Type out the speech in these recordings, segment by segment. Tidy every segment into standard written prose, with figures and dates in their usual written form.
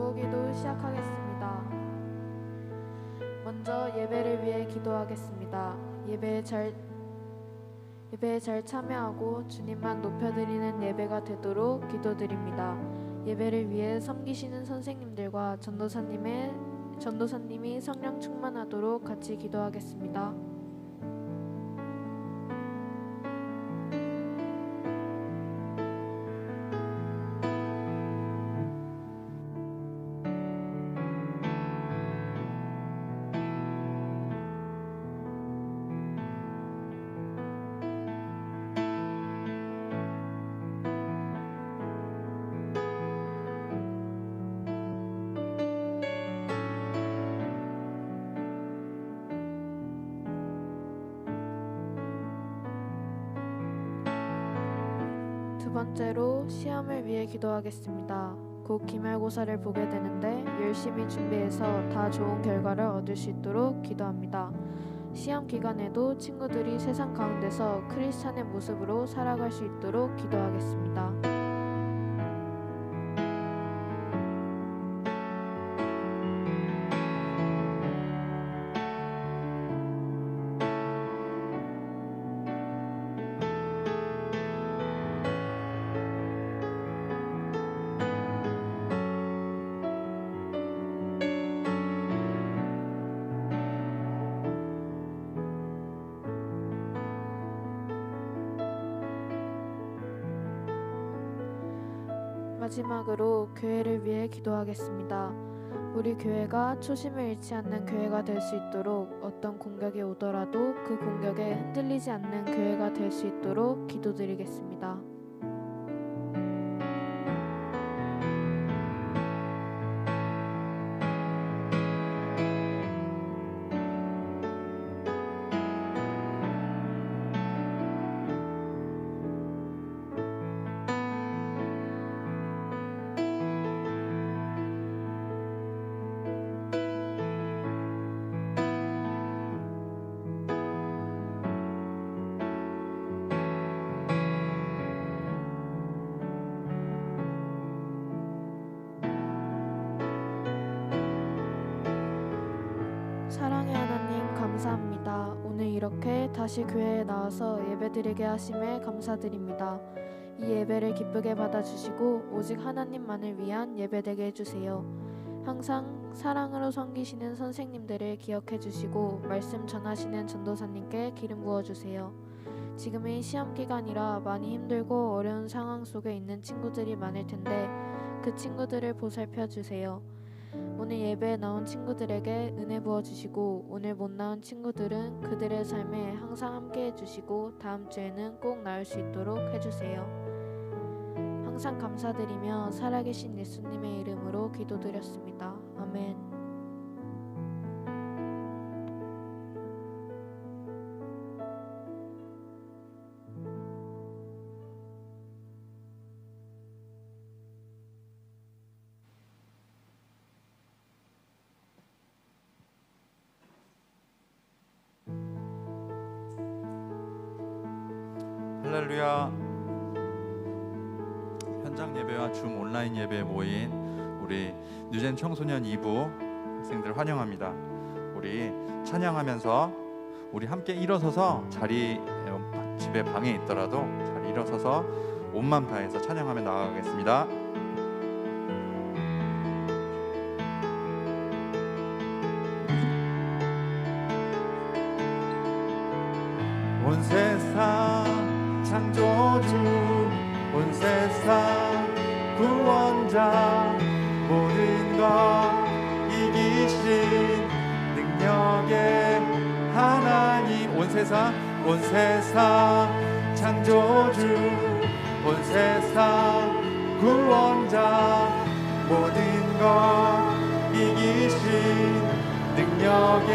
중보기도 시작하겠습니다. 먼저 예배를 위해 기도하겠습니다. 예배에 잘 참여하고 주님만 높여드리는 예배가 되도록 기도드립니다. 예배를 위해 섬기시는 선생님들과 전도사님이 성령 충만하도록 같이 기도하겠습니다. 두 번째로 시험을 위해 기도하겠습니다. 곧 기말고사를 보게 되는데 열심히 준비해서 다 좋은 결과를 얻을 수 있도록 기도합니다. 시험 기간에도 친구들이 세상 가운데서 크리스찬의 모습으로 살아갈 수 있도록 기도하겠습니다. 마지막으로 교회를 위해 기도하겠습니다. 우리 교회가 초심을 잃지 않는 교회가 될 수 있도록 어떤 공격이 오더라도 그 공격에 흔들리지 않는 교회가 될 수 있도록 기도드리겠습니다. 사랑의 하나님 감사합니다. 오늘 이렇게 다시 교회에 나와서 예배드리게 하심에 감사드립니다. 이 예배를 기쁘게 받아주시고 오직 하나님만을 위한 예배되게 해주세요. 항상 사랑으로 섬기시는 선생님들을 기억해 주시고 말씀 전하시는 전도사님께 기름 부어주세요. 지금은 시험 기간이라 많이 힘들고 어려운 상황 속에 있는 친구들이 많을 텐데 그 친구들을 보살펴 주세요. 오늘 예배에 나온 친구들에게 은혜 부어주시고 오늘 못 나온 친구들은 그들의 삶에 항상 함께 해주시고 다음 주에는 꼭 나올 수 있도록 해주세요. 항상 감사드리며 살아계신 예수님의 이름으로 기도드렸습니다. 아멘. 할렐루야. 현장 예배와 줌 온라인 예배에 모인 우리 뉴젠 청소년 2부 학생들 환영합니다. 우리 찬양하면서 우리 함께 일어서서 집에 방에 있더라도 잘 일어서서 온맘 다해서 찬양하며 나아가겠습니다. 온 세상 창조주, 온 세상 구원자, 모든 것 이기신 능력의 하나님. 온 세상 창조주, 온 세상 구원자, 모든 것 이기신 능력의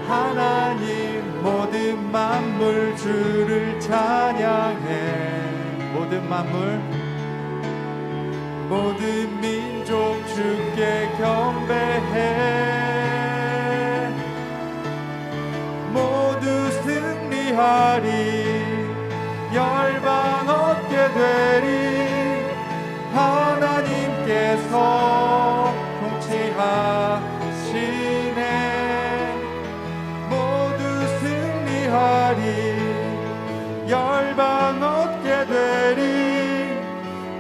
하나님. 모든 만물 주를 찬양해. 모든 만물, 모든 민족 주께 경배해. 모두 승리하리, 열방 얻게 되리. 하나님께서 통치하시네. 모두 승리하리. 열방 얻게 되리.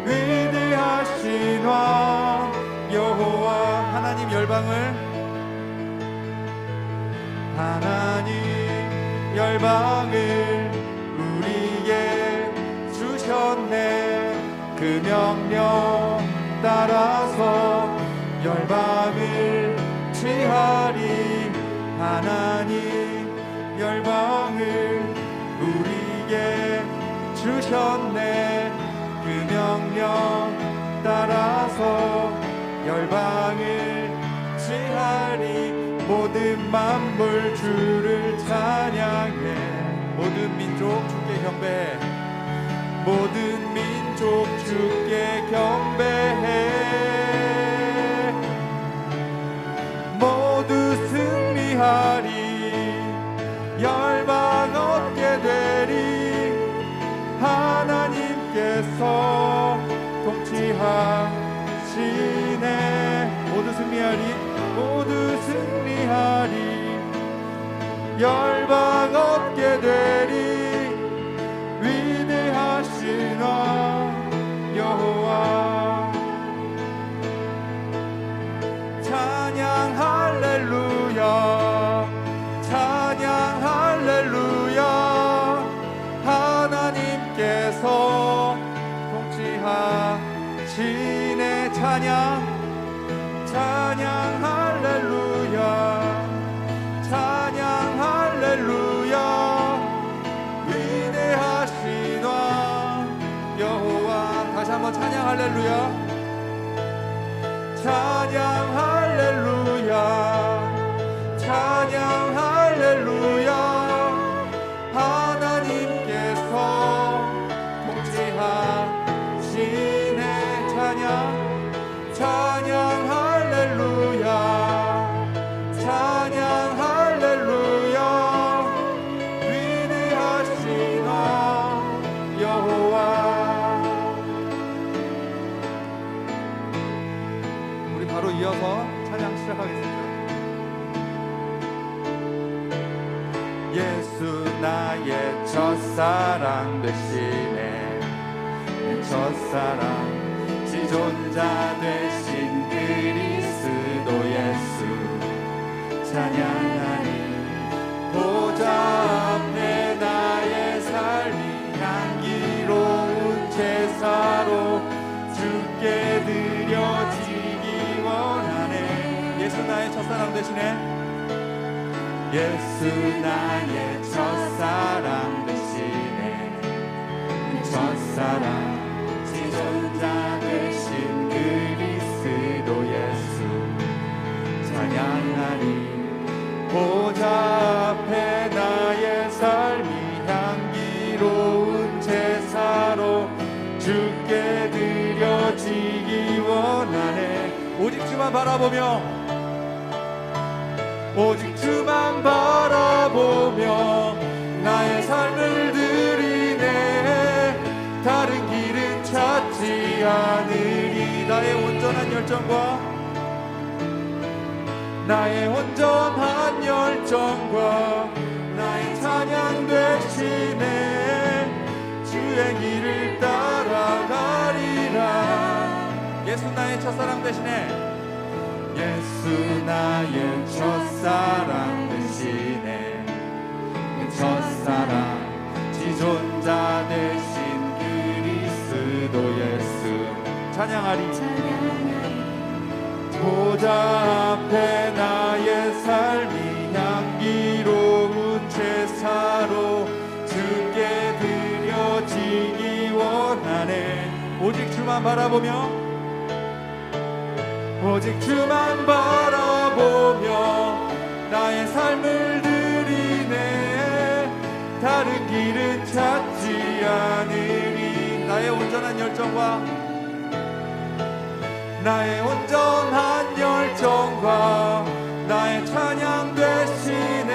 위대하신 왕 여호와. 하나님 열방을 우리에게 주셨네. 그 명령 따라서 열방을 취하리. 하나님 열방을 우리에게 주셨네. 그 명령 따라서 열방을 취하리. 모든 만물 주를 찬양해. 모든 민족 주께 경배해. 모든 민족 주께 경배해. 모두 승리하리. 열방 얻게 되리. 하나님께서 통치하시네. 모두 승리하리. 모두 승리하리. 열방 얻게 되리. 위대하신 왕 여호와. 찬양 할렐루야. 찬양 할렐루야. 하나님께서 통치하시네. 찬양 찬양 할렐루야. 찬양 할렐루야. 위대하신 왕 여호와. 다시 한번 찬양 할렐루야. 찬양 할렐루야. 찬양 할렐루야. 하나님께서 통치하시네. 찬양 할렐루야. 찬양 할렐루야. 위대하신 왕 여호와. 우리 바로 이어서 찬양 시작하겠습니다. 예수 나의 첫사랑 되시네. 내 첫사랑 지존자 되신 그리스도 예수 찬양하니. 보좌 앞에 나의 삶이 향기로운 제사로 주께 드려지기 원하네. 예수 나의 첫사랑 되시네. 예수 나의 첫사랑 되시네. 첫사랑 지존자 되신 그리스도 예수 찬양하니. 보좌 앞에 나의 삶이 향기로운 제사로 주께 드려지기 원하네. 오직 주만 바라보며 오직 주만 바라보며 나의 삶을 드리네. 다른 길은 찾지 않으리. 나의 온전한 열정과 나의 온전한 열정과 나의 찬양 되시네. 주의 길을 따라가리라. 예수 나의 첫사랑 되시네. 예수 나의 첫사랑 되시네. 첫사랑 지존자 되신 그리스도 예수 찬양하리. 보좌 앞에 나의 삶이 향기로운 제사로 주께 드려지기 원하네. 오직 주만 바라보며 오직 주만 바라보며 나의 삶을 드리네. 다른 길은 찾지 않으리. 나의 온전한 열정과 나의 온전한 열정과 나의 찬양 되시네.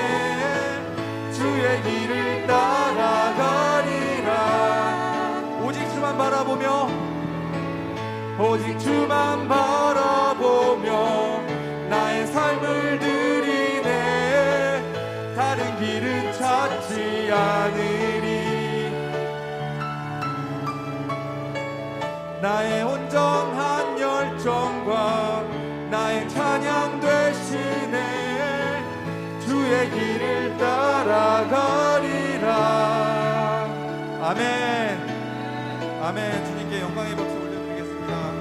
주의 길을 따라가리라. 오직 주만 바라보며 오직 주만 바라보며 않으리. 나의 온전한 열정과 나의 찬양 되시네. 주의 길을 따라가리라. 아멘. 아멘. 주님께 영광의 박수 올려드리겠습니다.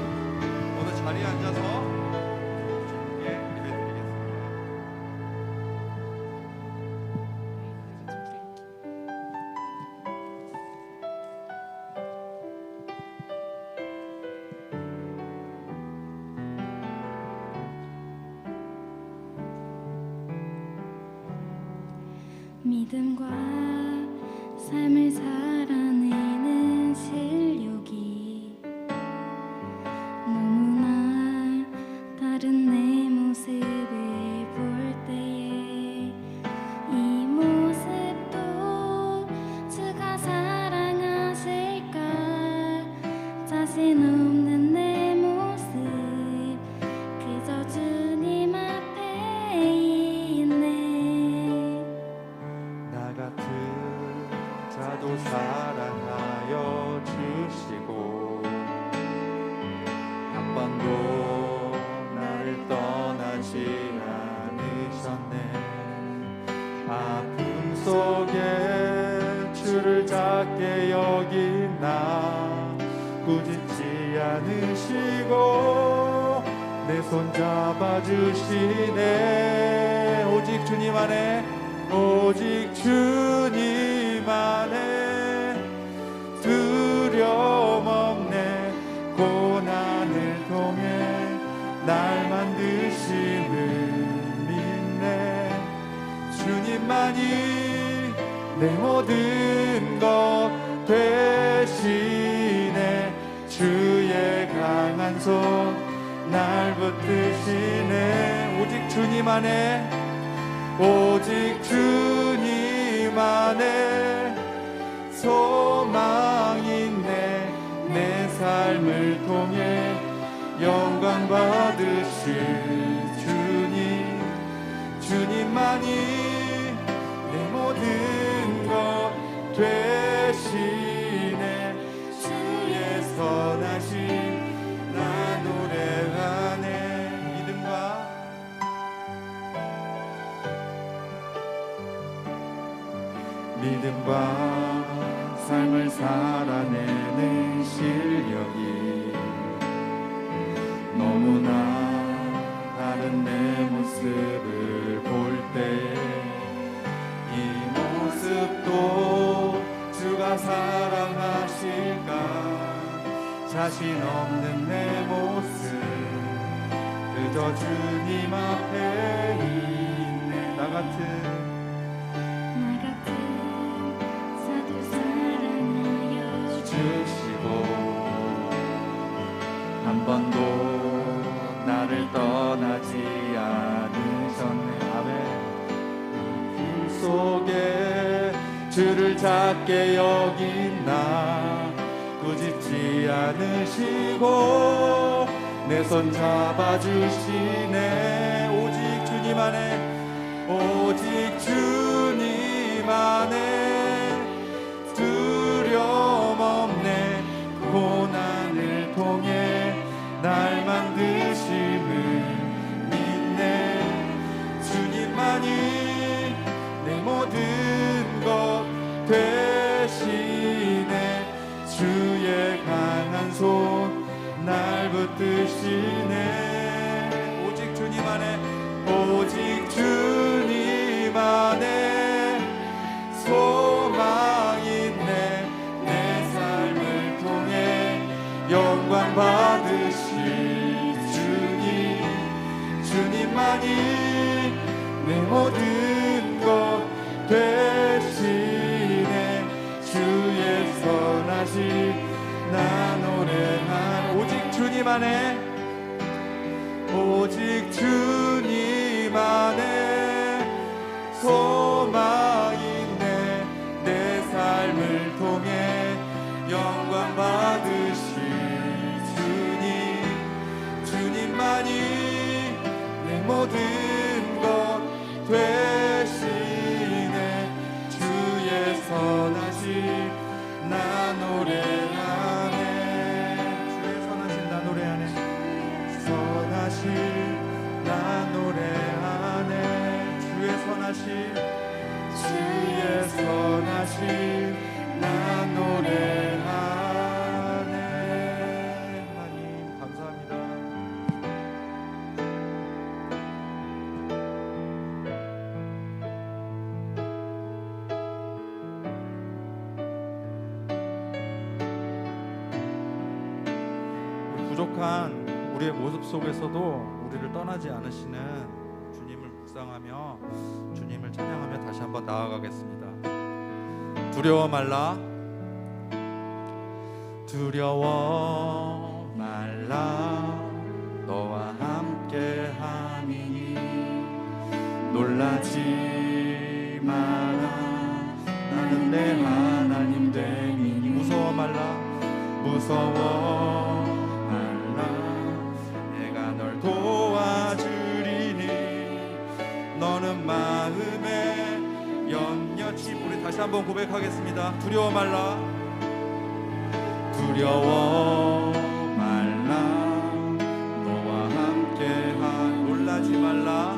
모두 자리에 앉아서 주님께 예배드리겠습니다. 믿음과 삶을 살아내는 실력이 너무나 다른 내 모습을 볼 때에 이 모습도 주가 사랑하실까. 자신 없는 내 모습 그저 주님 앞에 있네. 나 같은 자도 사랑하여 주시고 한 번도 나를 떠나지 않으셨네. 아픔 속에 주를 작게 여긴 나 꾸짖지 않으시고 내 손 잡아주시네. 오직 주님 안에, 오직 주님 안에 두려움 없네. 고난을 통해 날 만드심을 믿네. 주님만이 내 모든 것 되시네. 주의 강한 손 날 붙드시네. 오직 주님 안에, 오직 주님 안에 소망 있네. 내 삶을 통해 영광 받으실 주님, 주님만이 내 모든 것 되시네. 주의 선하심 나 노래하네. 믿음과 삶을 살아내는 실력이 너무나 다른 내 모습을 볼 때 이 모습도 주가 사랑하실까. 자신 없는 내 모습 그저 주님 앞에 있네. 나 같은 사도 사랑하여 주시고 한 번도 나를 떠나지 않으셨네. 아멘. 길 속에 주를 작게 여긴 나 꾸짖지 않으시고 내 손 잡아주시네. 오직 주님 안에, 오직 주님 안에 두려움 없네. 고난을 통해 날 만드심을 믿네. 주님만이 내 모든 것 되시네. 주의 강한 손 날 붙드시네. 오직 주님 안에, 오직 주님 안에 소망 있네. 내 삶을 통해 영광 받으실 주님, 주님만이 내 모든 것 되시네. 주의 선하심 나 노래한. 오직 주님 안에, 오직 주님 안에 소망 있네. 내 삶을 통해 영광 받으실 주님, 주님만이 내 모든 것 되시네. 주의 선하심 나 노래하네. 주의 선하심 나 노래하네. 선하심 나 노래하네. 주의 선하심 주의 선하심 나 노래하네. 하나님 감사합니다. 부족한 우리의 모습 속에서도 우리를 떠나지 않으시는 주님을 묵상하며 주님을 찬양하며 다시 한번 나아가겠습니다. 두려워 말라 두려워 말라 너와 함께 함이니 놀라지 마라 나는 내 하나님 됨이니 무서워 말라 무서워 내가 널 도와주리니 너는 마음에 염려치 우리 다시 한번 고백하겠습니다. 두려워 말라 두려워 말라 너와 함께하 놀라지 말라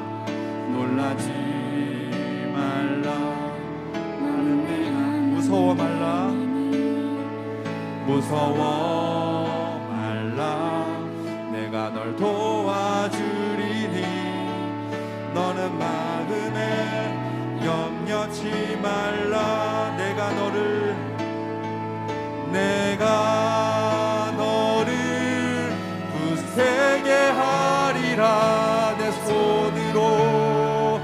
놀라지 말라 나는 내 하나님 무서워 말라 무서워 말라 내가 널 도와주리니 너는 마음에 염려치 말라 내가 너를 굳세게 하리라 내 손으로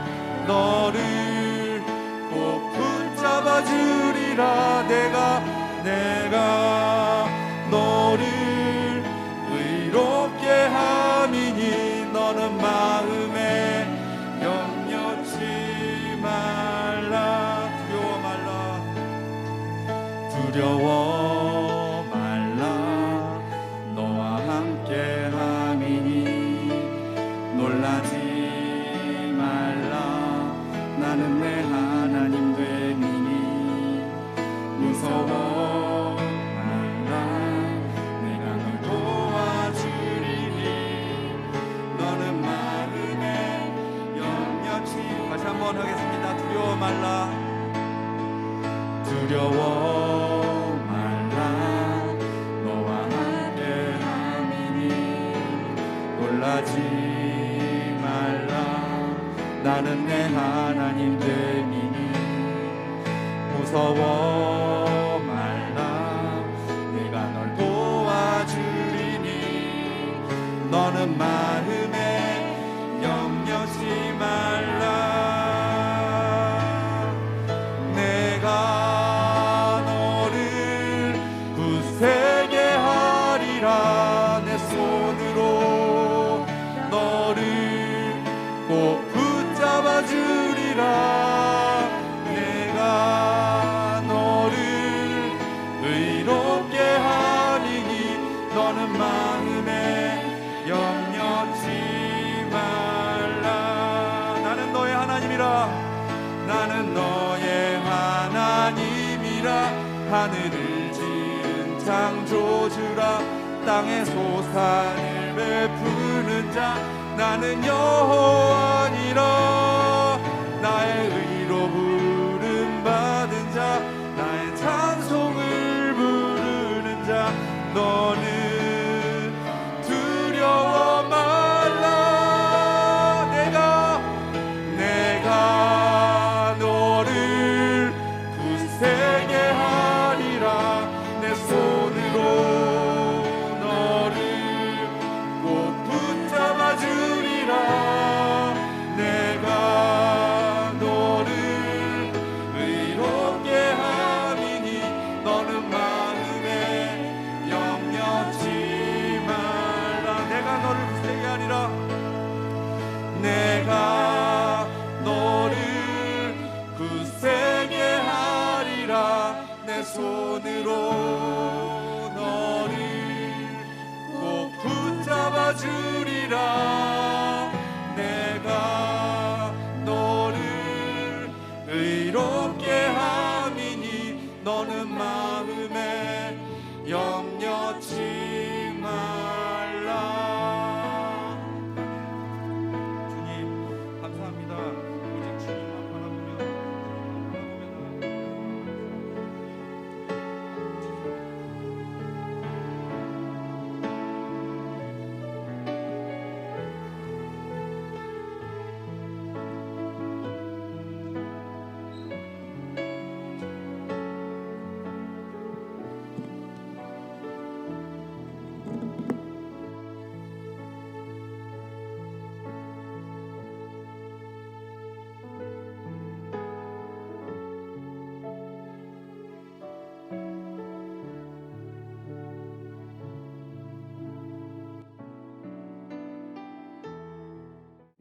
너를 꼭 붙잡아 주리라 내가 너를 의롭게 함이니 너는 마음에 염려치 말라 두려워 말라 너와 함께 함이니 놀라지 말라 나는 내 하나님 됨이니 무서워 다시 한번 하겠습니다. 두려워 말라 두려워 말라 너와 함께 함이니 놀라지 말라 나는 내 하나님 됨이니 무서워 말라 내가 널 도와주리니 너는 마음에 염려치 말라 내 손으로 너를 꼭 붙잡아 주리라 내가 너를 의롭게 하리니 너는 마음에 염려치 말라 나는 너의 하나님이라 나는 너의 하나님이라 하늘을 지은 창조주라 땅의 소산을 베푸는 자 나는 여호와니라 나의 의로 부름받은 자 나의 찬송을 부르는 자 너는 두려워 말라 내가 너를 굳세게 하리라 내 손으로 내가 너를 의롭게 함이니 너는 마음에 염려치 말라 내가 너를 굳세게 하리라 내가 너를 굳세게 하리라 내 손으로 너를 꼭 붙잡아 주리라 내가 너를 의롭게 함이니 너는 마음에 염려치 말라. 주님 감사합니다. 오직 주님만 바라보며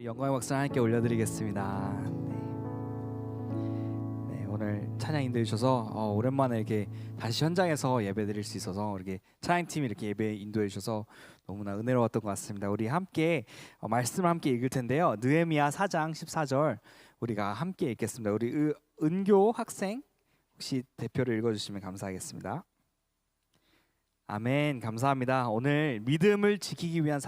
영광의 박수 하나님께 올려드리겠습니다. 네, 오늘 찬양 인도해 주셔서 오랜만에 이렇게 다시 현장에서 예배드릴 수 있어서 이렇게 찬양팀이 이렇게 예배 인도해 주셔서 너무나 은혜로웠던 것 같습니다. 우리 함께 말씀을 함께 읽을 텐데요. 느헤미야 4장 14절 우리가 함께 읽겠습니다. 우리 은교 학생 혹시 대표를 읽어주시면 감사하겠습니다. 아멘. 감사합니다. 오늘 믿음을 지키기 위한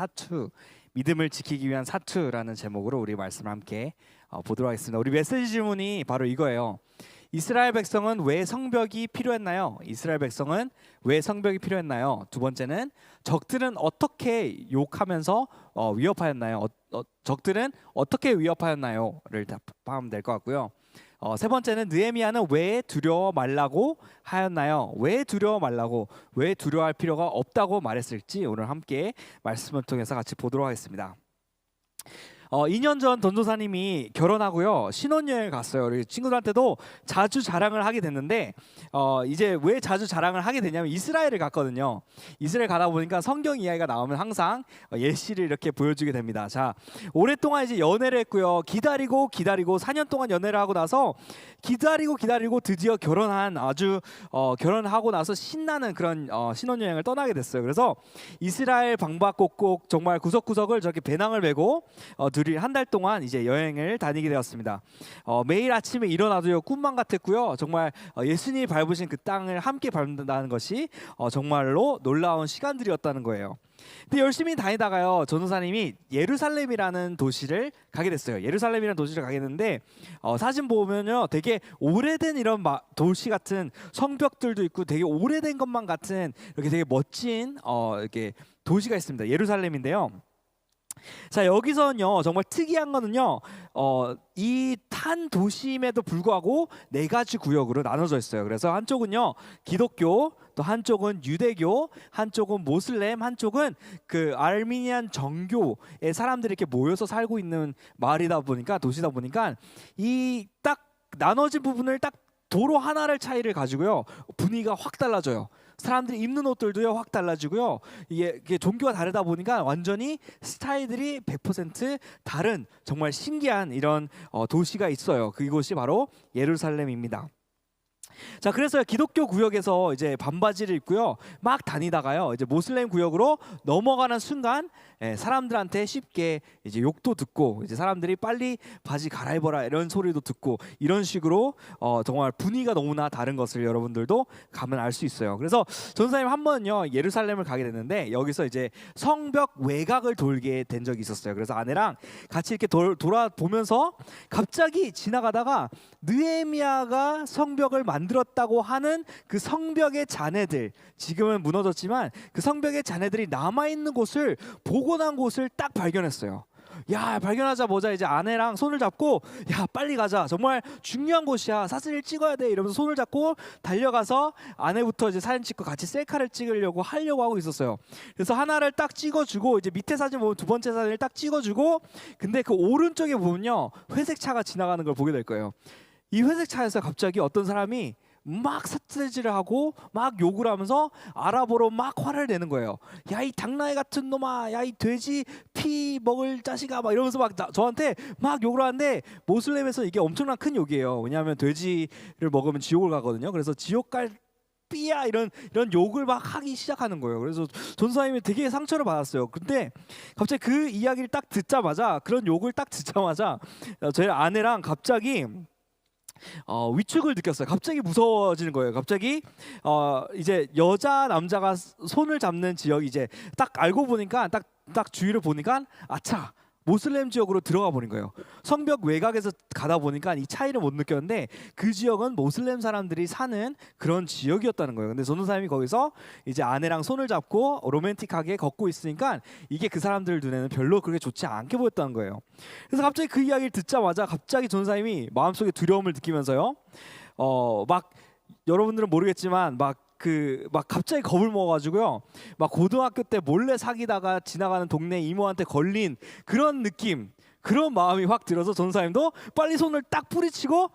사투라는 제목으로 우리 말씀을 함께 보도록 하겠습니다. 우리 메시지 질문이 바로 이거예요. 이스라엘 백성은 왜 성벽이 필요했나요? 이스라엘 백성은 왜 성벽이 필요했나요? 두 번째는 적들은 어떻게 욕하면서 위협하였나요? 적들은 어떻게 위협하였나요?를 답하면 될 것 같고요. 세 번째는 느헤미야는 왜 두려워 말라고 하였나요? 왜 두려워 말라고, 왜 두려워할 필요가 없다고 말했을지 오늘 함께 말씀을 통해서 같이 보도록 하겠습니다. 2년 전 전도사님이 결혼하고요 신혼여행을 갔어요. 우리 친구들한테도 자주 자랑을 하게 됐는데 이제 왜 자주 자랑을 하게 되냐면 이스라엘을 갔거든요. 이스라엘 가다 보니까 성경 이야기가 나오면 항상 예시를 이렇게 보여주게 됩니다. 자, 오랫동안 이제 연애를 했고요. 기다리고 4년 동안 연애를 하고 나서 기다리고 드디어 결혼하고 나서 신나는 그런 신혼여행을 떠나게 됐어요. 그래서 이스라엘 방방곡곡 정말 구석구석을 저렇게 배낭을 메고 둘이 한 달 동안 이제 여행을 다니게 되었습니다. 매일 아침에 일어나도요 꿈만 같았고요. 정말 예수님이 밟으신 그 땅을 함께 밟는다는 것이 정말로 놀라운 시간들이었다는 거예요. 근데 열심히 다니다가요 전도사님이 예루살렘이라는 도시를 가게 됐어요. 예루살렘이라는 도시를 가게 됐는데 사진 보면요 되게 오래된 이런 도시 같은 성벽들도 있고 되게 오래된 것만 같은 이렇게 되게 멋진 이렇게 도시가 있습니다. 예루살렘인데요. 자, 여기서는요 정말 특이한 거는요 이 한 도시임에도 불구하고 4가지 구역으로 나눠져 있어요. 그래서 한쪽은요 기독교, 또 한쪽은 유대교, 한쪽은 모슬렘, 한쪽은 그 아르미니안 정교의 사람들이 이렇게 모여서 살고 있는 마을이다 보니까, 도시다 보니까 이 딱 나눠진 부분을 딱 도로 하나를 차이를 가지고요 분위기가 확 달라져요. 사람들이 입는 옷들도요 확 달라지고요. 이게 종교가 다르다 보니까 완전히 스타일들이 100% 다른 정말 신기한 이런 도시가 있어요. 그곳이 바로 예루살렘입니다. 자, 그래서 기독교 구역에서 이제 반바지를 입고요 막 다니다가요 이제 모슬렘 구역으로 넘어가는 순간 사람들한테 쉽게 이제 욕도 듣고 이제 사람들이 빨리 바지 갈아입어라 이런 소리도 듣고 이런 식으로 정말 분위기가 너무나 다른 것을 여러분들도 가면 알 수 있어요. 그래서 전사님 한 번요 예루살렘을 가게 됐는데 여기서 이제 성벽 외곽을 돌게 된 적이 있었어요. 그래서 아내랑 같이 이렇게 돌아보면서 갑자기 지나가다가 느헤미야가 성벽을 만들었다고 하는 그 성벽의 잔해들, 지금은 무너졌지만 그 성벽의 잔해들이 남아있는 곳을 복원한 곳을 딱 발견했어요. 야, 발견하자마자 이제 아내랑 손을 잡고 야 빨리 가자, 정말 중요한 곳이야, 사진을 찍어야 돼 이러면서 손을 잡고 달려가서 아내부터 이제 사진 찍고 같이 셀카를 찍으려고 하고 있었어요. 그래서 하나를 딱 찍어주고 이제 밑에 사진 보면 두 번째 사진을 딱 찍어주고, 근데 그 오른쪽에 보면요 회색 차가 지나가는 걸 보게 될 거예요. 이 회색 차에서 갑자기 어떤 사람이 막 삿대질을 하고 막 욕을 하면서 아랍어로 막 화를 내는 거예요. 야, 이 당나귀 같은 놈아, 야, 이 돼지 피 먹을 자식아, 막 이러면서 막 저한테 막 욕을 하는데, 모슬렘에서 이게 엄청난 큰 욕이에요. 왜냐하면 돼지를 먹으면 지옥을 가거든요. 그래서 지옥 갈 삐야 이런 욕을 막 하기 시작하는 거예요. 그래서 전사님이 되게 상처를 받았어요. 근데 갑자기 그 이야기를 딱 듣자마자, 그런 욕을 딱 듣자마자 저희 아내랑 갑자기 위축을 느꼈어요. 갑자기 무서워지는 거예요. 갑자기 이제 여자 남자가 손을 잡는 지역이 이제 딱 알고 보니까 딱 주위를 보니까 아차, 모슬렘 지역으로 들어가 버린 거예요. 성벽 외곽에서 가다 보니까 이 차이를 못 느꼈는데 그 지역은 모슬렘 사람들이 사는 그런 지역이었다는 거예요. 근데 전도사님이 거기서 이제 아내랑 손을 잡고 로맨틱하게 걷고 있으니까 이게 그 사람들 눈에는 별로 그렇게 좋지 않게 보였다는 거예요. 그래서 갑자기 그 이야기를 듣자마자 갑자기 전도사님이 마음속에 두려움을 느끼면서요. 막 여러분들은 모르겠지만 막 갑자기 겁을 먹어가지고요. 막 고등학교 때 몰래 사귀다가 지나가는 동네 이모한테 걸린 그런 느낌, 그런 마음이 확 들어서 전사님도 빨리 손을 딱 뿌리치고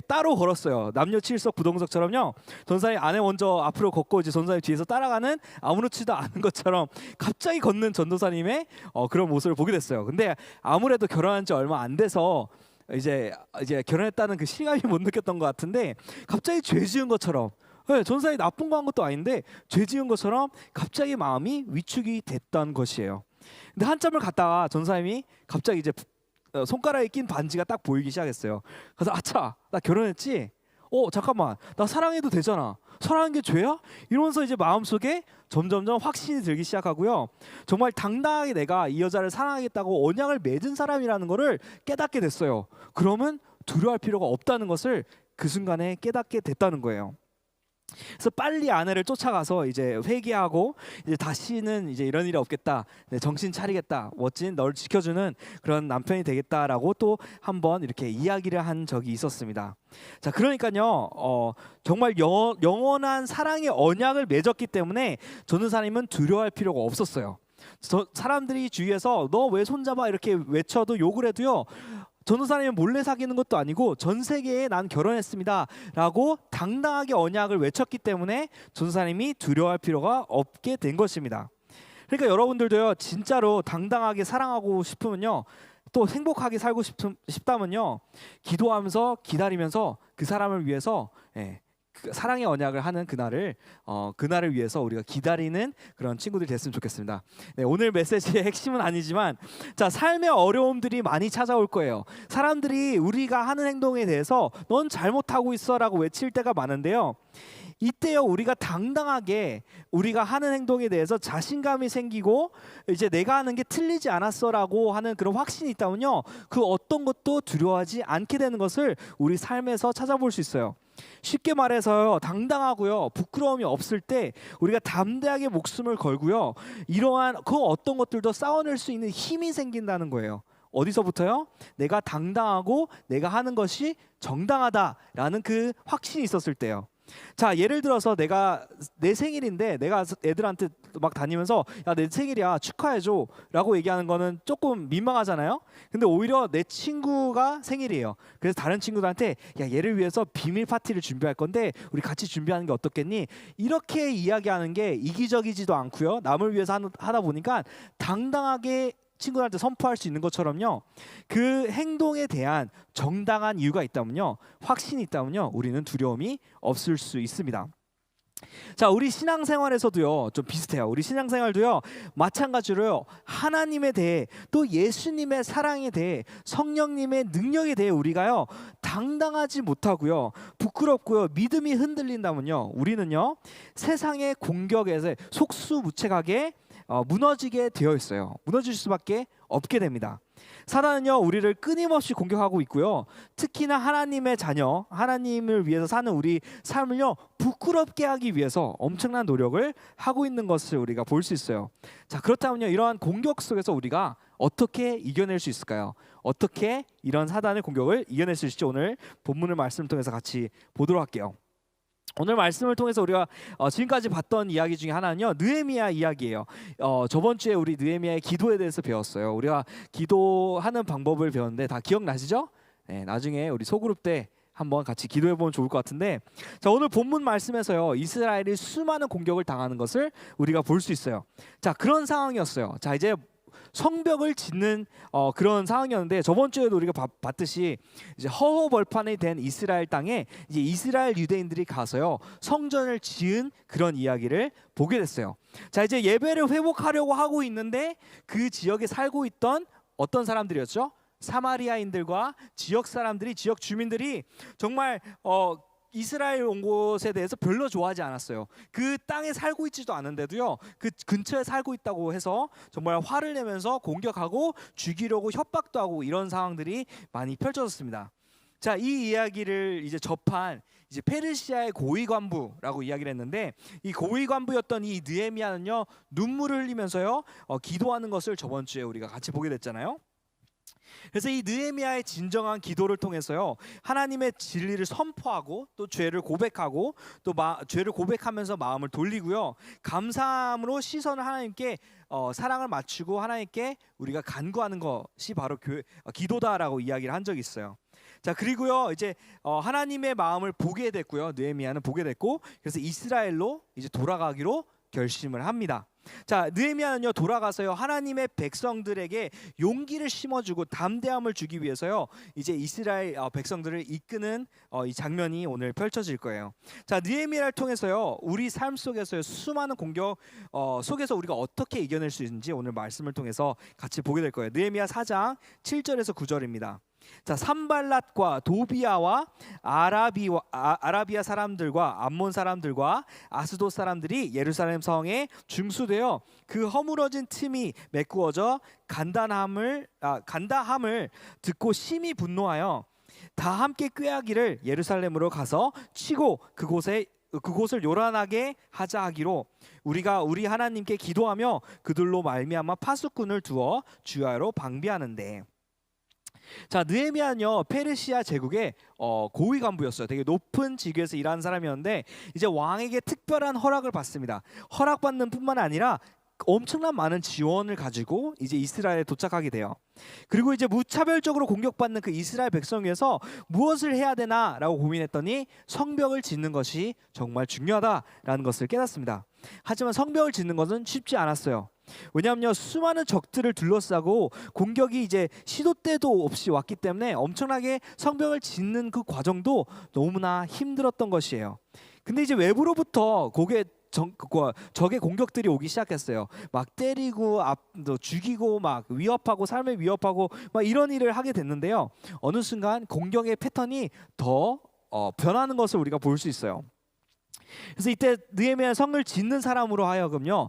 따로 걸었어요. 남녀 칠석 부동석처럼요. 전사님 아내 먼저 앞으로 걷고 이제 전사님 뒤에서 따라가는 아무렇지도 않은 것처럼 갑자기 걷는 전도사님의 그런 모습을 보게 됐어요. 근데 아무래도 결혼한 지 얼마 안 돼서 이제 결혼했다는 그 실감이 못 느꼈던 것 같은데 갑자기 죄 지은 것처럼 전사님이 나쁜 거 한 것도 아닌데 죄 지은 것처럼 갑자기 마음이 위축이 됐던 것이에요. 근데 한참을 갔다가 전사님이 갑자기 이제 손가락에 낀 반지가 딱 보이기 시작했어요. 그래서 아차, 나 결혼했지? 잠깐만, 나 사랑해도 되잖아. 사랑한 게 죄야? 이러면서 이제 마음속에 점점점 확신이 들기 시작하고요. 정말 당당하게 내가 이 여자를 사랑하겠다고 언약을 맺은 사람이라는 거를 깨닫게 됐어요. 그러면 두려워할 필요가 없다는 것을 그 순간에 깨닫게 됐다는 거예요. 그래서 빨리 아내를 쫓아가서 이제 회개하고 이제 다시는 이제 이런 일이 없겠다, 정신 차리겠다, 멋진 널 지켜주는 그런 남편이 되겠다라고 또 한번 이렇게 이야기를 한 적이 있었습니다. 자, 그러니까요, 정말 영원한 사랑의 언약을 맺었기 때문에 전도사님은 두려워할 필요가 없었어요. 사람들이 주위에서 너 왜 손잡아 이렇게 외쳐도 욕을 해도요, 전도사님이 몰래 사귀는 것도 아니고 전 세계에 난 결혼했습니다 라고 당당하게 언약을 외쳤기 때문에 전도사님이 두려워할 필요가 없게 된 것입니다. 그러니까 여러분들도요, 진짜로 당당하게 사랑하고 싶으면요, 또 행복하게 살고 싶다면요, 기도하면서 기다리면서 그 사람을 위해서 그 사랑의 언약을 하는 그날을 위해서 우리가 기다리는 그런 친구들이 됐으면 좋겠습니다. 오늘 메시지의 핵심은 아니지만, 자, 삶의 어려움들이 많이 찾아올 거예요. 사람들이 우리가 하는 행동에 대해서 넌 잘못하고 있어라고 외칠 때가 많은데요, 이때요, 우리가 당당하게 우리가 하는 행동에 대해서 자신감이 생기고 이제 내가 하는 게 틀리지 않았어라고 하는 그런 확신이 있다면요, 그 어떤 것도 두려워하지 않게 되는 것을 우리 삶에서 찾아볼 수 있어요. 쉽게 말해서요, 당당하고요, 부끄러움이 없을 때 우리가 담대하게 목숨을 걸고요, 이러한 그 어떤 것들도 싸워낼 수 있는 힘이 생긴다는 거예요. 어디서부터요? 내가 당당하고 내가 하는 것이 정당하다라는 그 확신이 있었을 때요. 자, 예를 들어서 내 생일인데 내가 애들한테 막 다니면서 야, 내 생일이야, 축하해줘 라고 얘기하는 거는 조금 민망하잖아요. 근데 오히려 내 친구가 생일이에요. 그래서 다른 친구들한테 야, 얘를 위해서 비밀 파티를 준비할 건데 우리 같이 준비하는 게 어떻겠니? 이렇게 이야기하는 게 이기적이지도 않고요, 남을 위해서 하다 보니까 당당하게 친구들한테 선포할 수 있는 것처럼요, 그 행동에 대한 정당한 이유가 있다면요, 확신이 있다면요, 우리는 두려움이 없을 수 있습니다. 자, 우리 신앙생활에서도요 좀 비슷해요. 우리 신앙생활도요 마찬가지로요, 하나님에 대해 또 예수님의 사랑에 대해 성령님의 능력에 대해 우리가요 당당하지 못하고요, 부끄럽고요, 믿음이 흔들린다면요, 우리는요 세상의 공격에서 속수무책하게 무너지게 되어 있어요. 무너질 수밖에 없게 됩니다. 사단은요 우리를 끊임없이 공격하고 있고요, 특히나 하나님의 자녀, 하나님을 위해서 사는 우리 삶을요 부끄럽게 하기 위해서 엄청난 노력을 하고 있는 것을 우리가 볼 수 있어요. 자, 그렇다면요, 이러한 공격 속에서 우리가 어떻게 이겨낼 수 있을까요? 어떻게 이런 사단의 공격을 이겨낼 수 있을지 오늘 본문을 말씀을 통해서 같이 보도록 할게요. 오늘 말씀을 통해서 우리가 지금까지 봤던 이야기 중에 하나는요, 느헤미야 이야기예요. 저번 주에 우리 느헤미야의 기도에 대해서 배웠어요. 우리가 기도하는 방법을 배웠는데 다 기억나시죠? 네, 나중에 우리 소그룹 때 한번 같이 기도해 보면 좋을 것 같은데, 자, 오늘 본문 말씀에서요 이스라엘이 수많은 공격을 당하는 것을 우리가 볼 수 있어요. 자, 그런 상황이었어요. 자, 이제 성벽을 짓는 그런 상황이었는데, 저번 주에도 우리가 봤듯이 이제 허허벌판이 된 이스라엘 땅에 이제 이스라엘 유대인들이 가서요 성전을 지은 그런 이야기를 보게 됐어요. 자, 이제 예배를 회복하려고 하고 있는데 그 지역에 살고 있던 어떤 사람들이었죠? 사마리아인들과 지역 사람들이, 지역 주민들이 정말 이스라엘 온 곳에 대해서 별로 좋아하지 않았어요. 그 땅에 살고 있지도 않은데도요, 그 근처에 살고 있다고 해서 정말 화를 내면서 공격하고 죽이려고 협박도 하고 이런 상황들이 많이 펼쳐졌습니다. 자, 이 이야기를 이제 접한 이제 페르시아의 고위 관부라고 이야기를 했는데, 이 고위 관부였던 이 느헤미야는요, 눈물을 흘리면서요 기도하는 것을 저번 주에 우리가 같이 보게 됐잖아요. 그래서 이 느헤미야의 진정한 기도를 통해서요, 하나님의 진리를 선포하고 또 죄를 고백하고 또 죄를 고백하면서 마음을 돌리고요, 감사함으로 시선을 하나님께 사랑을 맞추고 하나님께 우리가 간구하는 것이 바로 기도다라고 이야기를 한 적이 있어요. 자, 그리고요 이제 하나님의 마음을 보게 됐고요, 느헤미야는 보게 됐고, 그래서 이스라엘로 이제 돌아가기로 결심을 합니다. 자, 느헤미야는요 돌아가서요 하나님의 백성들에게 용기를 심어주고 담대함을 주기 위해서요 이제 이스라엘 백성들을 이끄는 이 장면이 오늘 펼쳐질 거예요. 자, 느헤미야를 통해서요 우리 삶 속에서요 수많은 공격 속에서 우리가 어떻게 이겨낼 수 있는지 오늘 말씀을 통해서 같이 보게 될 거예요. 느헤미야 4장 7절에서 9절입니다. 자, 산발랏과 도비아와 아라비아 사람들과 암몬 사람들과 아스돗 사람들이 예루살렘 성에 중수되어 그 허물어진 틈이 메꾸어져 간다함을 듣고 심히 분노하여 다 함께 꾀하기를 예루살렘으로 가서 치고 그곳을 요란하게 하자 하기로 우리가 우리 하나님께 기도하며 그들로 말미암아 파수꾼을 두어 주야로 방비하는데. 자, 느헤미야는요 페르시아 제국의 고위 간부였어요. 되게 높은 직위에서 일하는 사람이었는데 이제 왕에게 특별한 허락을 받습니다. 허락받는 뿐만 아니라 엄청난 많은 지원을 가지고 이제 이스라엘에 도착하게 돼요. 그리고 이제 무차별적으로 공격받는 그 이스라엘 백성 위해서 무엇을 해야 되나라고 고민했더니 성벽을 짓는 것이 정말 중요하다라는 것을 깨닫습니다. 하지만 성벽을 짓는 것은 쉽지 않았어요. 왜냐하면요 수많은 적들을 둘러싸고 공격이 이제 시도 때도 없이 왔기 때문에 엄청나게 성벽을 짓는 그 과정도 너무나 힘들었던 것이에요. 근데 이제 외부로부터 적의 공격들이 오기 시작했어요. 막 때리고 죽이고 막 위협하고 삶을 위협하고 막 이런 일을 하게 됐는데요, 어느 순간 공격의 패턴이 더 변하는 것을 우리가 볼 수 있어요. 그래서 이때 느헤미야 성을 짓는 사람으로 하여금요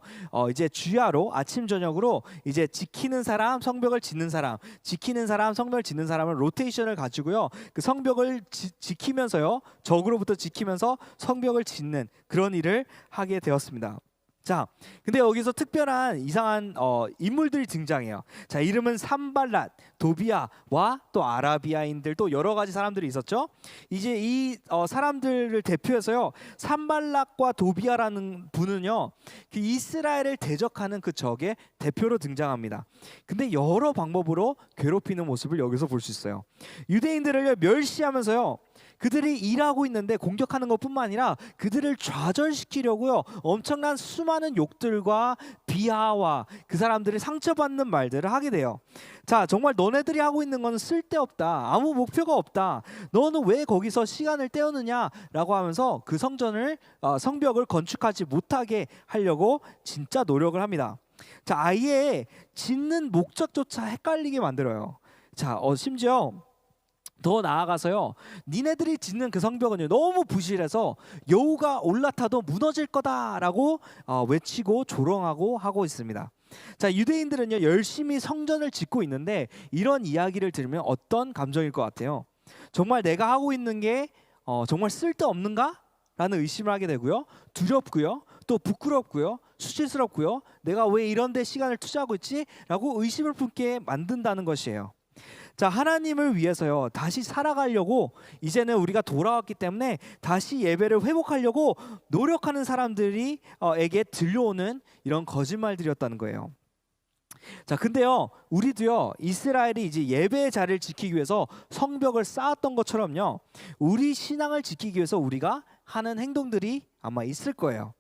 이제 주야로 아침 저녁으로 이제 지키는 사람, 성벽을 짓는 사람, 지키는 사람, 성벽을 짓는 사람을 로테이션을 가지고요 그 성벽을 지키면서요 적으로부터 지키면서 성벽을 짓는 그런 일을 하게 되었습니다. 자, 근데 여기서 특별한 이상한 인물들이 등장해요. 자, 이름은 산발랏, 도비아와 또 아라비아인들 또 여러 가지 사람들이 있었죠. 이제 이 사람들을 대표해서요 산발랏과 도비아라는 분은요 그 이스라엘을 대적하는 그 적의 대표로 등장합니다. 근데 여러 방법으로 괴롭히는 모습을 여기서 볼 수 있어요. 유대인들을 멸시하면서요 그들이 일하고 있는데 공격하는 것뿐만 아니라 그들을 좌절시키려고요 엄청난 수많은 욕들과 비하와 그 사람들이 상처받는 말들을 하게 돼요. 자, 정말 너네들이 하고 있는 건 쓸데없다, 아무 목표가 없다, 너는 왜 거기서 시간을 때우느냐라고 하면서 그 성벽을 건축하지 못하게 하려고 진짜 노력을 합니다. 자, 아예 짓는 목적조차 헷갈리게 만들어요. 자, 심지어 더 나아가서요 니네들이 짓는 그 성벽은요 너무 부실해서 여우가 올라타도 무너질 거다라고 외치고 조롱하고 하고 있습니다. 자, 유대인들은요 열심히 성전을 짓고 있는데 이런 이야기를 들으면 어떤 감정일 것 같아요? 정말 내가 하고 있는 게 정말 쓸데없는가? 라는 의심을 하게 되고요, 두렵고요, 또 부끄럽고요, 수치스럽고요, 내가 왜 이런 데 시간을 투자하고 있지? 라고 의심을 품게 만든다는 것이에요. 자, 하나님을 위해서요 다시 살아가려고 이제는 우리가 돌아왔기 때문에 다시 예배를 회복하려고 노력하는 사람들에게 들려오는 이런 거짓말들이었다는 거예요. 자, 근데요 우리도요 이스라엘이 이제 예배의 자리를 지키기 위해서 성벽을 쌓았던 것처럼요 우리 신앙을 지키기 위해서 우리가 하는 행동들이 아마 있을 거예요.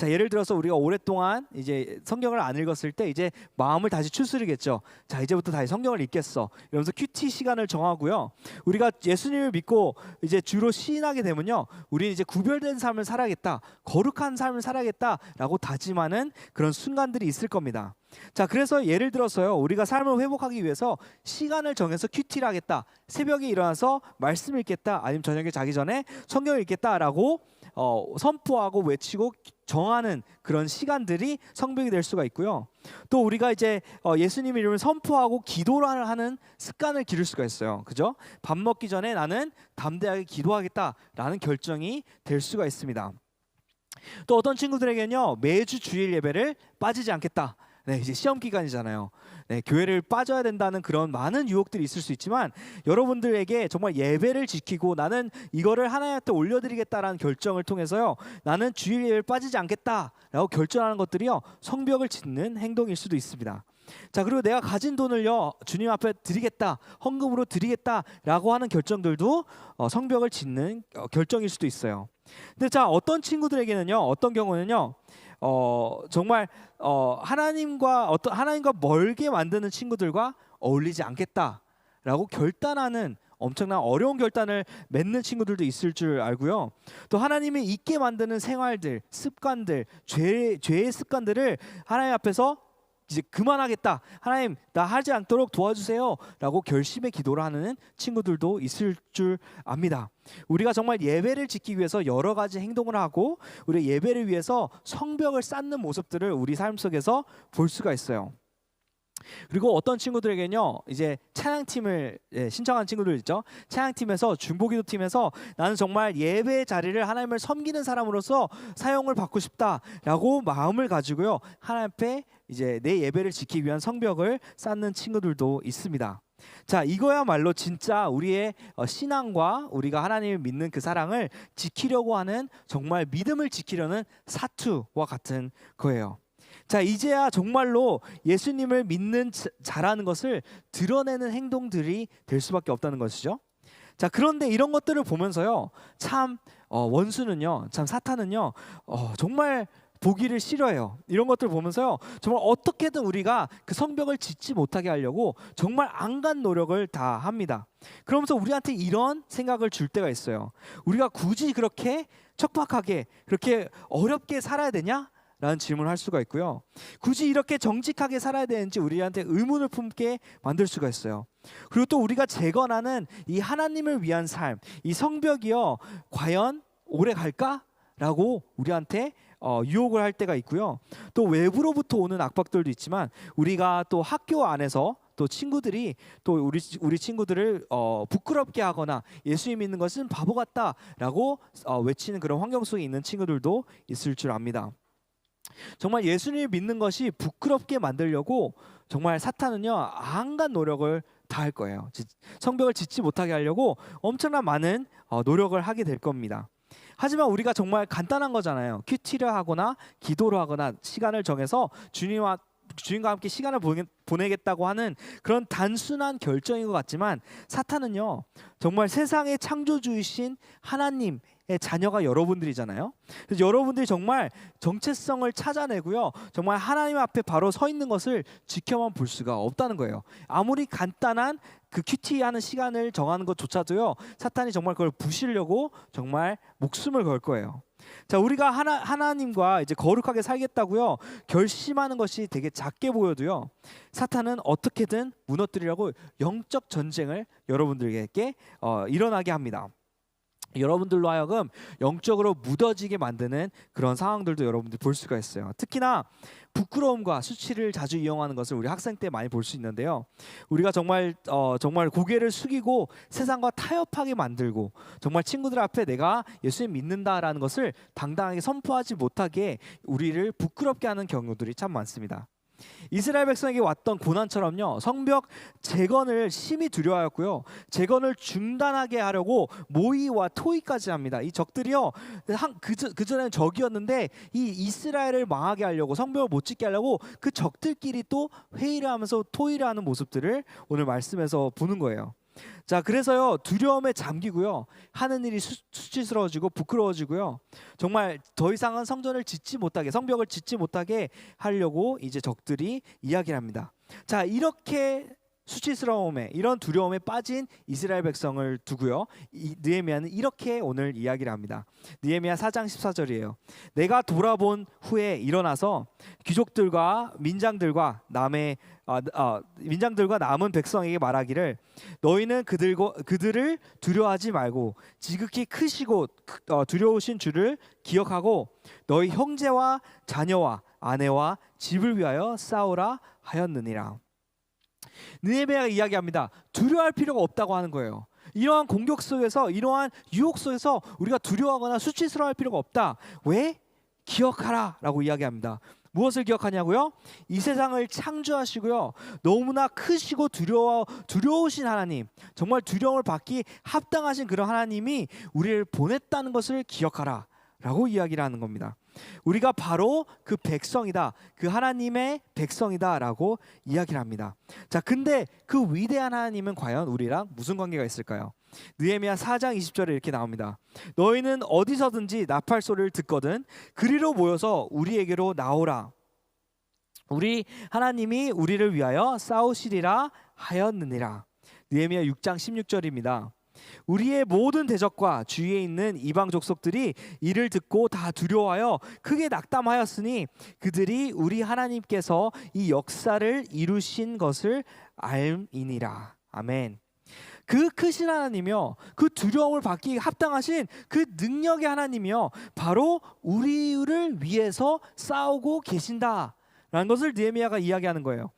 자, 예를 들어서 우리가 오랫동안 이제 성경을 안 읽었을 때 이제 마음을 다시 추스리겠죠. 자, 이제부터 다시 성경을 읽겠어. 이러면서 큐티 시간을 정하고요. 우리가 예수님을 믿고 이제 주로 시인하게 되면요, 우리는 이제 구별된 삶을 살아야겠다, 거룩한 삶을 살아야겠다라고 다짐하는 그런 순간들이 있을 겁니다. 자, 그래서 예를 들어서요, 우리가 삶을 회복하기 위해서 시간을 정해서 큐티를 하겠다, 새벽에 일어나서 말씀 읽겠다, 아니면 저녁에 자기 전에 성경을 읽겠다라고 선포하고 외치고 정하는 그런 시간들이 성벽이 될 수가 있고요. 또 우리가 이제 예수님 이름을 선포하고 기도를 하는 습관을 기를 수가 있어요. 그죠? 밥 먹기 전에 나는 담대하게 기도하겠다라는 결정이 될 수가 있습니다. 또 어떤 친구들에게는요, 매주 주일 예배를 빠지지 않겠다. 네, 이제 시험 기간이잖아요. 네, 교회를 빠져야 된다는 그런 많은 유혹들이 있을 수 있지만, 여러분들에게 정말 예배를 지키고 나는 이거를 하나님 앞에 올려드리겠다라는 결정을 통해서요, 나는 주일 예배를 빠지지 않겠다라고 결정하는 것들이요, 성벽을 짓는 행동일 수도 있습니다. 자, 그리고 내가 가진 돈을요, 주님 앞에 드리겠다, 헌금으로 드리겠다라고 하는 결정들도 성벽을 짓는 결정일 수도 있어요. 근데 자, 어떤 친구들에게는요, 어떤 경우는요, 정말 하나님과 멀게 만드는 친구들과 어울리지 않겠다라고 결단하는, 엄청난 어려운 결단을 맺는 친구들도 있을 줄 알고요. 또 하나님이 잊게 만드는 생활들, 습관들, 죄의 습관들을 하나님 앞에서 이제 그만하겠다, 하나님 나 하지 않도록 도와주세요 라고 결심의 기도를 하는 친구들도 있을 줄 압니다. 우리가 정말 예배를 지키기 위해서 여러 가지 행동을 하고 우리 예배를 위해서 성벽을 쌓는 모습들을 우리 삶 속에서 볼 수가 있어요. 그리고 어떤 친구들에게는요, 이제 찬양팀을 신청한 친구들 있죠. 찬양팀에서, 중보기도팀에서 나는 정말 예배 자리를 하나님을 섬기는 사람으로서 사용을 받고 싶다라고 마음을 가지고요, 하나님 앞에 이제 내 예배를 지키기 위한 성벽을 쌓는 친구들도 있습니다. 자, 이거야말로 진짜 우리의 신앙과 우리가 하나님을 믿는 그 사랑을 지키려고 하는, 정말 믿음을 지키려는 사투와 같은 거예요. 자, 이제야 정말로 예수님을 믿는 자라는 것을 드러내는 행동들이 될 수밖에 없다는 것이죠. 자, 그런데 이런 것들을 보면서요, 참 원수는요, 참 사탄은요, 정말 보기를 싫어해요. 이런 것들을 보면서요, 정말 어떻게든 우리가 그 성벽을 짓지 못하게 하려고 정말 안간 노력을 다 합니다. 그러면서 우리한테 이런 생각을 줄 때가 있어요. 우리가 굳이 그렇게 척박하게, 그렇게 어렵게 살아야 되냐? 라는 질문을 할 수가 있고요. 굳이 이렇게 정직하게 살아야 되는지 우리한테 의문을 품게 만들 수가 있어요. 그리고 또 우리가 재건하는 이 하나님을 위한 삶, 이 성벽이요, 과연 오래 갈까? 라고 우리한테 유혹을 할 때가 있고요. 또 외부로부터 오는 압박들도 있지만, 우리가 또 학교 안에서 또 친구들이 또 우리 친구들을 부끄럽게 하거나 예수님 믿는 것은 바보 같다라고 외치는 그런 환경 속에 있는 친구들도 있을 줄 압니다. 정말 예수님을 믿는 것이 부끄럽게 만들려고 정말 사탄은요, 안간 노력을 다 할 거예요. 성벽을 짓지 못하게 하려고 엄청난 많은 노력을 하게 될 겁니다. 하지만 우리가 정말 간단한 거잖아요. 큐티를 하거나 기도를 하거나 시간을 정해서 주님과 함께 시간을 보내겠다고 하는 그런 단순한 결정인 것 같지만, 사탄은요, 정말 세상의 창조주이신 하나님의 자녀가 여러분들이잖아요. 그래서 여러분들이 정말 정체성을 찾아내고요, 정말 하나님 앞에 바로 서 있는 것을 지켜만 볼 수가 없다는 거예요. 아무리 간단한 그 큐티하는 시간을 정하는 것조차도요, 사탄이 정말 그걸 부시려고 정말 목숨을 걸 거예요. 자, 우리가 하나님과 이제 거룩하게 살겠다고요 결심하는 것이 되게 작게 보여도요, 사탄은 어떻게든 무너뜨리려고 영적 전쟁을 여러분들에게 일어나게 합니다. 여러분들로 하여금 영적으로 묻어지게 만드는 그런 상황들도 여러분들 볼 수가 있어요. 특히나 부끄러움과 수치를 자주 이용하는 것을 우리 학생 때 많이 볼 수 있는데요. 우리가 정말 고개를 숙이고 세상과 타협하게 만들고, 정말 친구들 앞에 내가 예수님 믿는다라는 것을 당당하게 선포하지 못하게 우리를 부끄럽게 하는 경우들이 참 많습니다. 이스라엘 백성에게 왔던 고난처럼요, 성벽 재건을 심히 두려워하였고요, 재건을 중단하게 하려고 모의와 토의까지 합니다. 이 적들이요, 그전에는 적이었는데 이 이스라엘을 망하게 하려고, 성벽을 못 짓게 하려고 그 적들끼리 또 회의를 하면서 토의를 하는 모습들을 오늘 말씀에서 보는 거예요. 자, 그래서요 두려움에 잠기고요 하는 일이 수치스러워지고 부끄러워지고요. 정말 더 이상은 성벽을 짓지 못하게 하려고 이제 적들이 이야기를 합니다. 자, 이렇게 수치스러움에 이런 두려움에 빠진 이스라엘 백성을 두고요 느헤미야는 이렇게 오늘 이야기를 합니다. 느헤미야 4장 14절이에요. 내가 돌아본 후에 일어나서 귀족들과 민장들과 남은 백성에게 말하기를 너희는 그들을 두려워하지 말고 지극히 크시고 두려우신 주를 기억하고 너희 형제와 자녀와 아내와 집을 위하여 싸우라 하였느니라. 느헤미야가 이야기합니다. 두려워할 필요가 없다고 하는 거예요. 이러한 공격 속에서, 이러한 유혹 속에서 우리가 두려워하거나 수치스러워할 필요가 없다. 왜? 기억하라 라고 이야기합니다. 무엇을 기억하냐고요? 이 세상을 창조하시고요 너무나 크시고 두려우신 하나님, 정말 두려움을 받기 합당하신 그런 하나님이 우리를 보냈다는 것을 기억하라 라고 이야기를 하는 겁니다. 우리가 바로 그 백성이다, 그 하나님의 백성이다 라고 이야기를 합니다. 자, 근데 그 위대한 하나님은 과연 우리랑 무슨 관계가 있을까요? 느헤미야 4장 20절에 이렇게 나옵니다. 너희는 어디서든지 나팔 소리를 듣거든 그리로 모여서 우리에게로 나오라. 우리 하나님이 우리를 위하여 싸우시리라 하였느니라. 느헤미야 6장 16절입니다. 우리의 모든 대적과 주위에 있는 이방 족속들이 이를 듣고 다 두려워하여 크게 낙담하였으니 그들이 우리 하나님께서 이 역사를 이루신 것을 알미니라. 아멘. 그 크신 하나님이요, 그 두려움을 받기 합당하신 그 능력의 하나님이요, 바로 우리를 위해서 싸우고 계신다라는 것을 느헤미야가 이야기하는 거예요.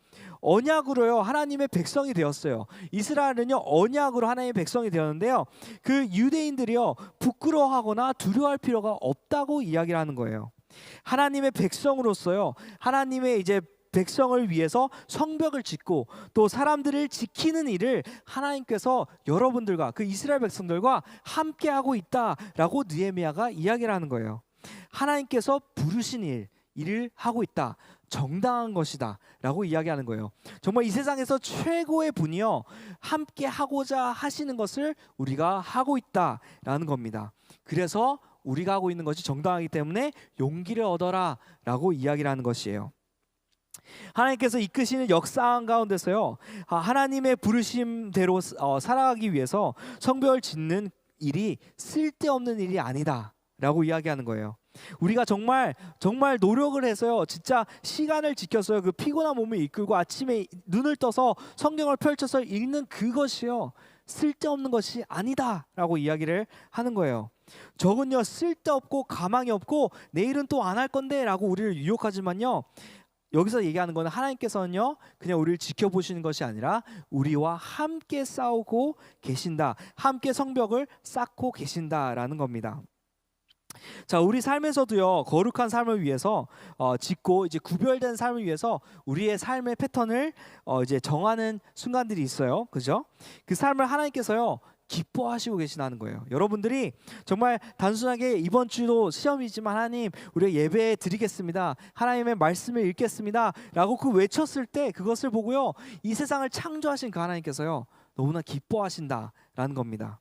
언약으로요 하나님의 백성이 되었어요. 이스라엘은요 언약으로 하나님의 백성이 되었는데요, 그 유대인들이요 부끄러워하거나 두려워할 필요가 없다고 이야기를 하는 거예요. 하나님의 백성으로서요 하나님의 이제 백성을 위해서 성벽을 짓고 또 사람들을 지키는 일을 하나님께서 여러분들과 그 이스라엘 백성들과 함께 하고 있다라고 느헤미야가 이야기를 하는 거예요. 하나님께서 부르신 일을 하고 있다, 정당한 것이다 라고 이야기하는 거예요. 정말 이 세상에서 최고의 분이요 함께 하고자 하시는 것을 우리가 하고 있다라는 겁니다. 그래서 우리가 하고 있는 것이 정당하기 때문에 용기를 얻어라 라고 이야기를 하는 것이에요. 하나님께서 이끄시는 역사 가운데서요 하나님의 부르심대로 살아가기 위해서 성벽을 짓는 일이 쓸데없는 일이 아니다 라고 이야기하는 거예요. 우리가 정말 노력을 해서요 진짜 시간을 지켜서요 그 피곤한 몸을 이끌고 아침에 눈을 떠서 성경을 펼쳐서 읽는 그것이요 쓸데없는 것이 아니다 라고 이야기를 하는 거예요. 적은요 쓸데없고 가망이 없고 내일은 또 안 할 건데 라고 우리를 유혹하지만요, 여기서 얘기하는 거는 하나님께서는요 그냥 우리를 지켜보시는 것이 아니라 우리와 함께 싸우고 계신다, 함께 성벽을 쌓고 계신다라는 겁니다. 자, 우리 삶에서도요 거룩한 삶을 위해서 짓고 이제 구별된 삶을 위해서 우리의 삶의 패턴을 이제 정하는 순간들이 있어요, 그죠? 그 삶을 하나님께서요 기뻐하시고 계시다는 거예요. 여러분들이 정말 단순하게 이번 주도 시험이지만 하나님 우리가 예배 드리겠습니다, 하나님의 말씀을 읽겠습니다 라고 그 외쳤을 때 그것을 보고요 이 세상을 창조하신 그 하나님께서요 너무나 기뻐하신다라는 겁니다.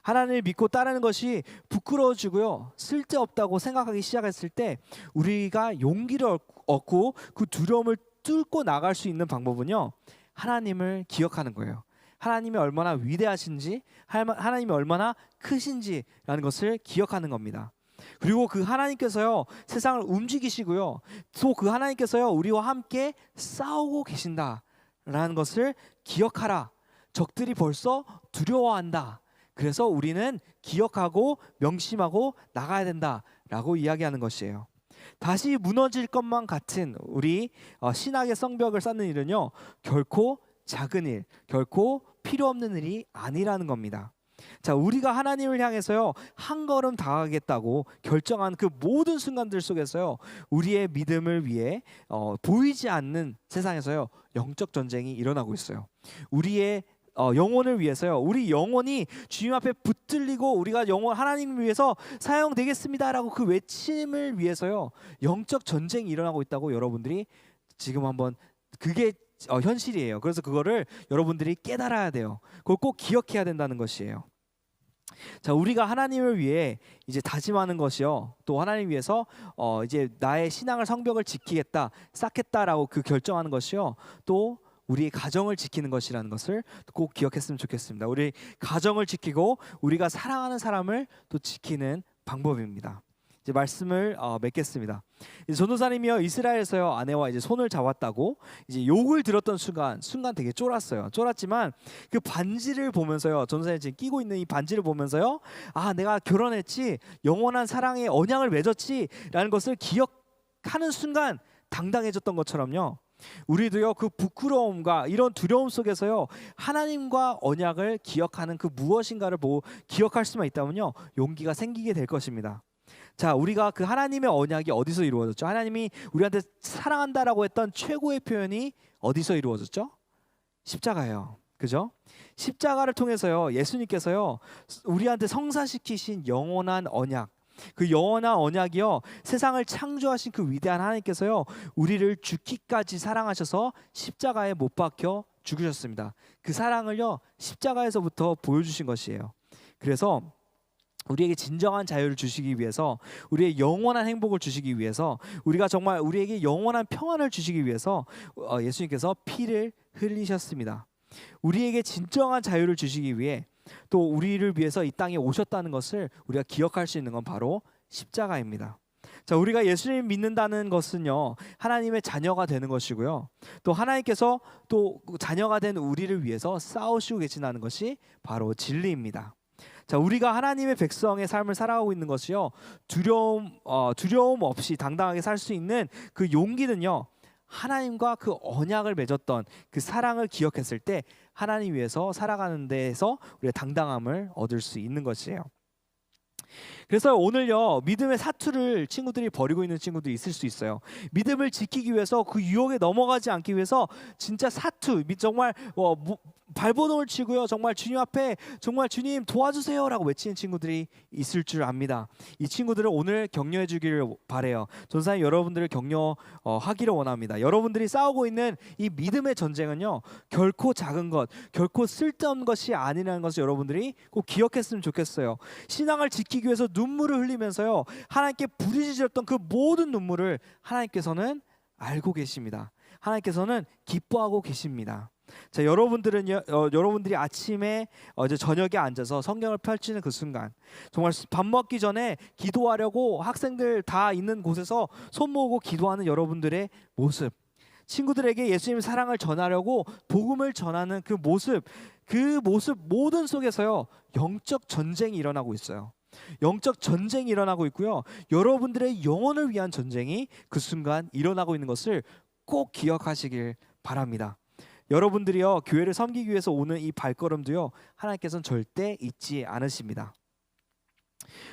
하나님을 믿고 따르는 것이 부끄러워지고요 쓸데없다고 생각하기 시작했을 때 우리가 용기를 얻고 그 두려움을 뚫고 나갈 수 있는 방법은요 하나님을 기억하는 거예요. 하나님이 얼마나 위대하신지, 하나님이 얼마나 크신지라는 것을 기억하는 겁니다. 그리고 그 하나님께서요 세상을 움직이시고요 또 그 하나님께서요 우리와 함께 싸우고 계신다라는 것을 기억하라. 적들이 벌써 두려워한다. 그래서 우리는 기억하고 명심하고 나가야 된다라고 이야기하는 것이에요. 다시 무너질 것만 같은 우리 신학의 성벽을 쌓는 일은요 결코 작은 일, 결코 필요 없는 일이 아니라는 겁니다. 자, 우리가 하나님을 향해서요 한 걸음 다가가겠다고 결정한 그 모든 순간들 속에서요 우리의 믿음을 위해 보이지 않는 세상에서요 영적 전쟁이 일어나고 있어요. 우리의 영혼을 위해서요 우리 영혼이 주님 앞에 붙들리고 우리가 영혼 하나님을 위해서 사용되겠습니다라고 그 외침을 위해서요 영적 전쟁이 일어나고 있다고 여러분들이 지금 한번 그게 현실이에요. 그래서 그거를 여러분들이 깨달아야 돼요. 그걸 꼭 기억해야 된다는 것이에요. 자, 우리가 하나님을 위해 이제 다짐하는 것이요, 또 하나님 위해서 이제 나의 신앙을 성벽을 지키겠다, 쌓겠다라고 그 결정하는 것이요, 또 우리의 가정을 지키는 것이라는 것을 꼭 기억했으면 좋겠습니다. 우리 가정을 지키고 우리가 사랑하는 사람을 또 지키는 방법입니다. 이제 말씀을 맺겠습니다. 전도사님이요, 이스라엘에서요 아내와 이제 손을 잡았다고 이제 욕을 들었던 순간 되게 쫄았어요. 쫄았지만 그 반지를 보면서요, 전도사님 지금 끼고 있는 이 반지를 보면서요, 아, 내가 결혼했지, 영원한 사랑의 언약을 맺었지라는 것을 기억하는 순간 당당해졌던 것처럼요, 우리도요 그 부끄러움과 이런 두려움 속에서요 하나님과 언약을 기억하는 그 무엇인가를 기억할 수만 있다면요 용기가 생기게 될 것입니다. 자, 우리가 그 하나님의 언약이 어디서 이루어졌죠? 하나님이 우리한테 사랑한다라고 했던 최고의 표현이 어디서 이루어졌죠? 십자가예요. 그죠? 십자가를 통해서요 예수님께서요 우리한테 성사시키신 영원한 언약, 그 영원한 언약이요 세상을 창조하신 그 위대한 하나님께서요 우리를 죽기까지 사랑하셔서 십자가에 못 박혀 죽으셨습니다. 그 사랑을요 십자가에서부터 보여주신 것이에요. 그래서 우리에게 진정한 자유를 주시기 위해서, 우리의 영원한 행복을 주시기 위해서, 우리가 정말 우리에게 영원한 평안을 주시기 위해서 예수님께서 피를 흘리셨습니다. 우리에게 진정한 자유를 주시기 위해, 또 우리를 위해서 이 땅에 오셨다는 것을 우리가 기억할 수 있는 건 바로 십자가입니다. 자, 우리가 예수님 믿는다는 것은요 하나님의 자녀가 되는 것이고요, 또 하나님께서 또 자녀가 된 우리를 위해서 싸우시고 계신다는 것이 바로 진리입니다. 자, 우리가 하나님의 백성의 삶을 살아가고 있는 것이요 두려움 없이 당당하게 살 수 있는 그 용기는요 하나님과 그 언약을 맺었던 그 사랑을 기억했을 때 하나님 위해서 살아가는 데에서 우리의 당당함을 얻을 수 있는 것이에요. 그래서 오늘요 믿음의 사투를 친구들이 버리고 있는 친구들이 있을 수 있어요. 믿음을 지키기 위해서 그 유혹에 넘어가지 않기 위해서 진짜 사투, 정말 발버둥을 치고요 정말 주님 앞에 정말 주님 도와주세요라고 외치는 친구들이 있을 줄 압니다. 이 친구들을 오늘 격려해 주기를 바래요. 전사님 여러분들을 격려하기를 원합니다. 여러분들이 싸우고 있는 이 믿음의 전쟁은요 결코 작은 것, 결코 쓸데없는 것이 아니라는 것을 여러분들이 꼭 기억했으면 좋겠어요. 신앙을 지키기 위해서 눈물을 흘리면서요 하나님께 부르짖었던 그 모든 눈물을 하나님께서는 알고 계십니다. 하나님께서는 기뻐하고 계십니다. 자, 여러분들이 아침에 이제 저녁에 앉아서 성경을 펼치는 그 순간, 정말 밥 먹기 전에 기도하려고 학생들 다 있는 곳에서 손 모으고 기도하는 여러분들의 모습, 친구들에게 예수님의 사랑을 전하려고 복음을 전하는 그 모습 모든 속에서요 영적 전쟁이 일어나고 있어요. 영적 전쟁이 일어나고 있고요, 여러분들의 영혼을 위한 전쟁이 그 순간 일어나고 있는 것을 꼭 기억하시길 바랍니다. 여러분들이요 교회를 섬기기 위해서 오는 이 발걸음도요 하나님께서는 절대 잊지 않으십니다.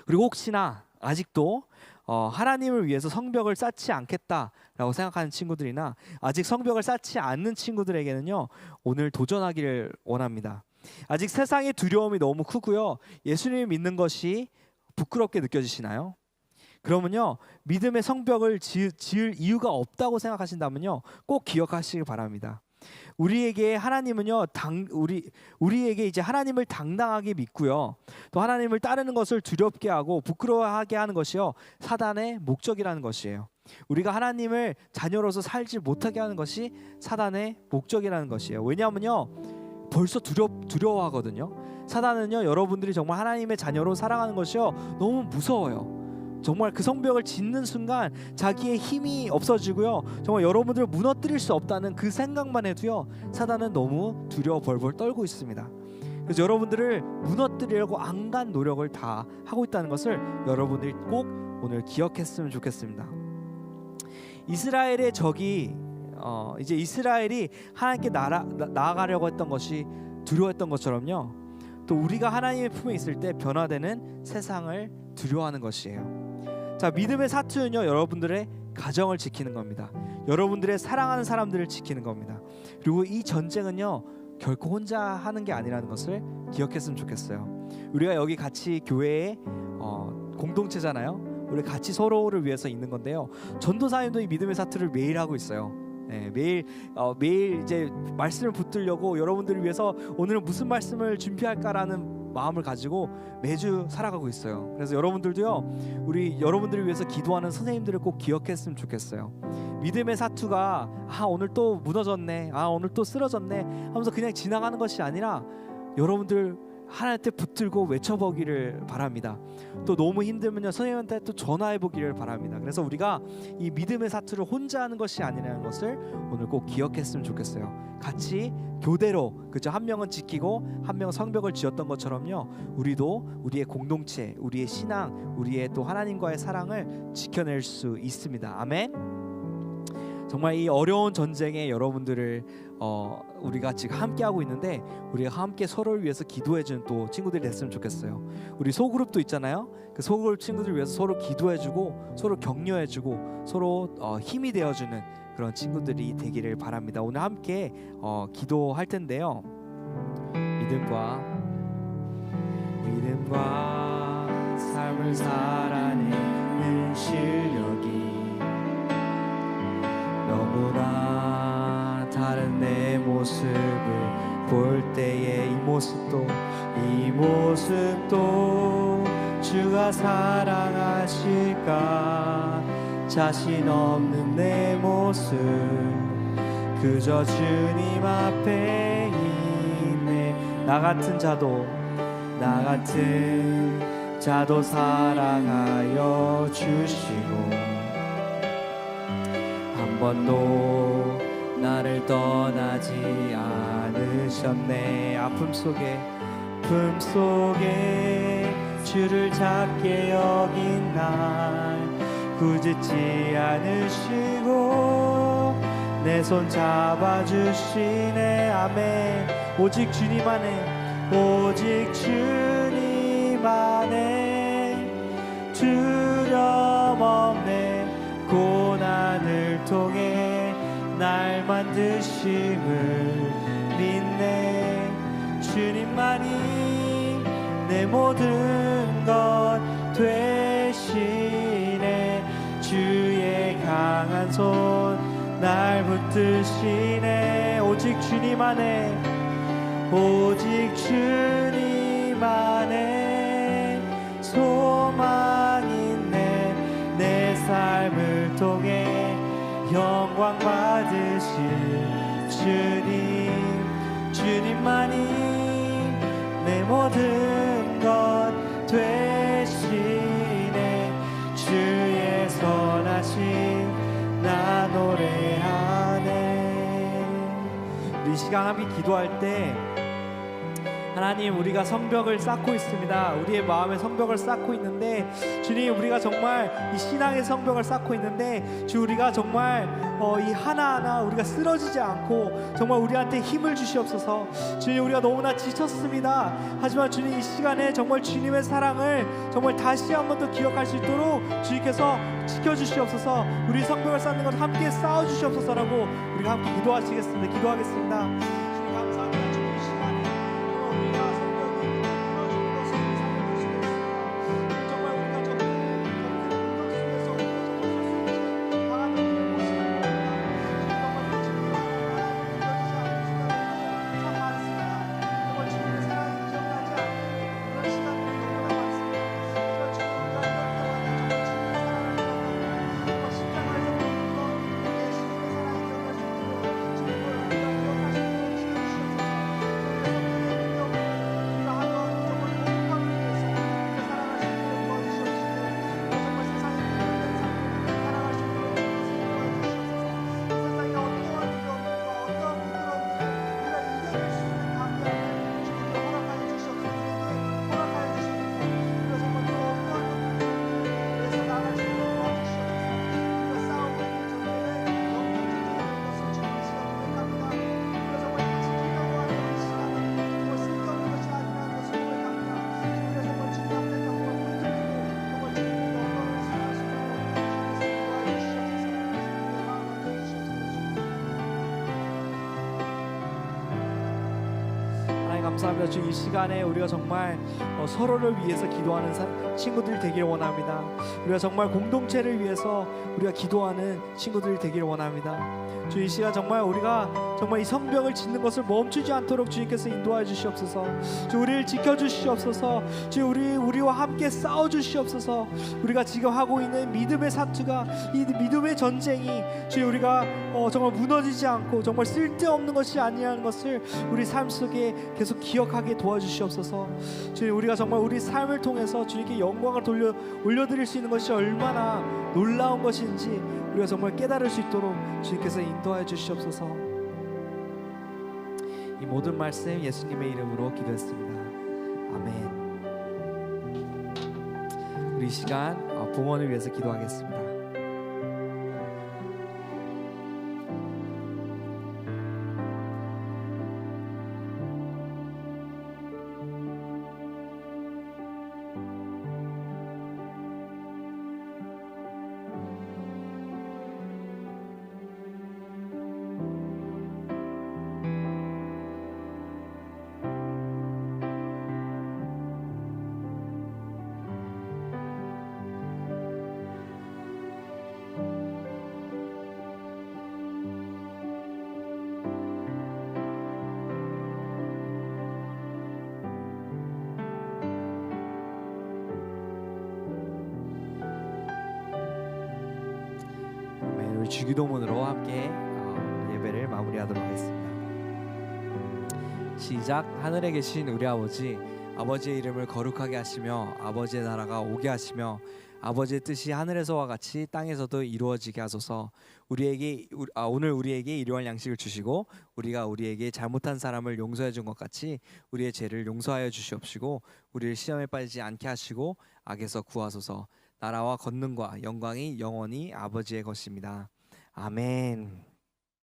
그리고 혹시나 아직도 하나님을 위해서 성벽을 쌓지 않겠다라고 생각하는 친구들이나 아직 성벽을 쌓지 않는 친구들에게는요 오늘 도전하기를 원합니다. 아직 세상의 두려움이 너무 크고요 예수님을 믿는 것이 부끄럽게 느껴지시나요? 그러면요 믿음의 성벽을 지을 이유가 없다고 생각하신다면요 꼭 기억하시길 바랍니다. 우리에게 하나님은요 우리에게 이제 하나님을 당당하게 믿고요 또 하나님을 따르는 것을 두렵게 하고 부끄러워하게 하는 것이요 사단의 목적이라는 것이에요. 우리가 하나님을 자녀로서 살지 못하게 하는 것이 사단의 목적이라는 것이에요. 왜냐하면요 벌써 두려워하거든요. 사단은요 여러분들이 정말 하나님의 자녀로 살아가는 것이요 너무 무서워요. 정말 그 성벽을 짓는 순간 자기의 힘이 없어지고요 정말 여러분들을 무너뜨릴 수 없다는 그 생각만 해도요 사단은 너무 두려워 벌벌 떨고 있습니다. 그래서 여러분들을 무너뜨리려고 안간 노력을 다 하고 있다는 것을 여러분들이 꼭 오늘 기억했으면 좋겠습니다. 이스라엘의 적이 이제 이스라엘이 하나님께 나아가려고 했던 것이 두려워했던 것처럼요 또 우리가 하나님의 품에 있을 때 변화되는 세상을 두려워하는 것이에요. 자, 믿음의 사투는요 여러분들의 가정을 지키는 겁니다. 여러분들의 사랑하는 사람들을 지키는 겁니다. 그리고 이 전쟁은요 결코 혼자 하는 게 아니라는 것을 기억했으면 좋겠어요. 우리가 여기 같이 교회의 공동체잖아요. 우리 같이 서로를 위해서 있는 건데요 전도사님도 이 믿음의 사투를 매일 하고 있어요. 네, 매일 이제 말씀을 붙들려고 여러분들을 위해서 오늘은 무슨 말씀을 준비할까라는 마음을 가지고 매주 살아가고 있어요. 그래서 여러분들도요, 우리 여러분들을 위해서 기도하는 선생님들을 꼭 기억했으면 좋겠어요. 믿음의 사투가 오늘 또 무너졌네, 오늘 또 쓰러졌네 하면서 그냥 지나가는 것이 아니라 여러분들 하나님한테 붙들고 외쳐보기를 바랍니다. 또 너무 힘들면요, 선생님한테 또 전화해보기를 바랍니다. 그래서 우리가 이 믿음의 사투를 혼자 하는 것이 아니라는 것을 오늘 꼭 기억했으면 좋겠어요. 같이 교대로, 그죠? 한 명은 지키고 한 명은 성벽을 지었던 것처럼요, 우리도 우리의 공동체, 우리의 신앙, 우리의 또 하나님과의 사랑을 지켜낼 수 있습니다. 아멘. 정말 이 어려운 전쟁에 여러분들을 우리가 지금 함께 하고 있는데, 우리가 함께 서로를 위해서 기도해주는 또 친구들이 됐으면 좋겠어요. 우리 소그룹도 있잖아요. 그 소그룹 친구들 위해서 서로 기도해주고 서로 격려해주고 서로 힘이 되어주는 그런 친구들이 되기를 바랍니다. 오늘 함께 기도할 텐데요, 믿음과 삶을 살아내는 실력이 너무나 다른 내 모습을 볼 때에 이 모습도 주가 사랑하실까. 자신 없는 내 모습 그저 주님 앞에 있네. 나 같은 자도 사랑하여 주시고 한 번도 나를 떠나지 않으셨네. 아픔 속에 주를 작게 여긴 날 꾸짖지 않으시고 내 손 잡아주시네. 아멘. 오직 주님 안에 두려움 없네. 고난을 통해 날 만드심을 믿네. 주님만이 내 모든 것 되시네. 주의 강한 손 날 붙드시네. 오직 주님 안에 소망 있네. 내 삶을 통해 영광 받으실 주님만이 내 모든 것 되시네. 주의 선하신 나 노래하네. 우리 이 시간 함께 기도할 때, 하나님, 우리가 성벽을 쌓고 있습니다. 우리의 마음의 성벽을 쌓고 있는데, 주님, 우리가 정말 이 신앙의 성벽을 쌓고 있는데, 주, 우리가 정말 이 하나하나 우리가 쓰러지지 않고 정말 우리한테 힘을 주시옵소서. 주님, 우리가 너무나 지쳤습니다. 하지만 주님, 이 시간에 정말 주님의 사랑을 정말 다시 한 번 더 기억할 수 있도록 주님께서 지켜주시옵소서. 우리 성벽을 쌓는 것 함께 쌓아주시옵소서라고 우리가 함께 기도하시겠습니다. 기도하겠습니다. 주님, 감사합니다. 주님, 이 시간에 우리가 성벽을 무너지는 것을 살려주시겠습니다. 정말 우리가 정말 속에서 강한 힘을 모습을 정말 주님과 참 많습니다. 정말 주님의 사랑이 기억나지 않는 그런 시간들이 너무나 많습니다. 그래서 주님, 우리가 이럴 때마다 정말 주님의 사랑을 기억하고 정말 십자가에서 보는 것, 우리의 주님의 사랑이 기억할 수 있도록 주님을 우리가 기억하시는 감사합니다. 주 이 시간에 우리가 정말 서로를 위해서 기도하는 친구들 되길 원합니다. 우리가 정말 공동체를 위해서 우리가 기도하는 친구들 되길 원합니다. 주 이 시간 정말 우리가 정말 이 성벽을 짓는 것을 멈추지 않도록 주님께서 인도하여 주시옵소서. 주 우리를 지켜 주시옵소서. 주 우리와 함께 싸워 주시옵소서. 우리가 지금 하고 있는 믿음의 사투가, 이 믿음의 전쟁이 주 우리가 정말 무너지지 않고 정말 쓸데없는 것이 아니라는 것을 우리 삶 속에 계속 기억하게 도와주시옵소서. 주님, 우리가 정말 우리 삶을 통해서 주님께 영광을 올려드릴 수 있는 것이 얼마나 놀라운 것인지 우리가 정말 깨달을 수 있도록 주님께서 인도하여 주시옵소서. 이 모든 말씀 예수님의 이름으로 기도했습니다. 아멘. 우리 이 시간 부모를 위해서 기도하겠습니다. 우리 주기도문으로 함께 예배를 마무리하도록 하겠습니다. 시작. 하늘에 계신 우리 아버지, 아버지의 이름을 거룩하게 하시며 아버지의 나라가 오게 하시며 아버지의 뜻이 하늘에서와 같이 땅에서도 이루어지게 하소서. 오늘 우리에게 일용할 양식을 주시고 우리가 우리에게 잘못한 사람을 용서해 준 것 같이 우리의 죄를 용서하여 주시옵시고 우리를 시험에 빠지지 않게 하시고 악에서 구하소서. 나라와 권능과 영광이 영원히 아버지의 것입니다. 아멘.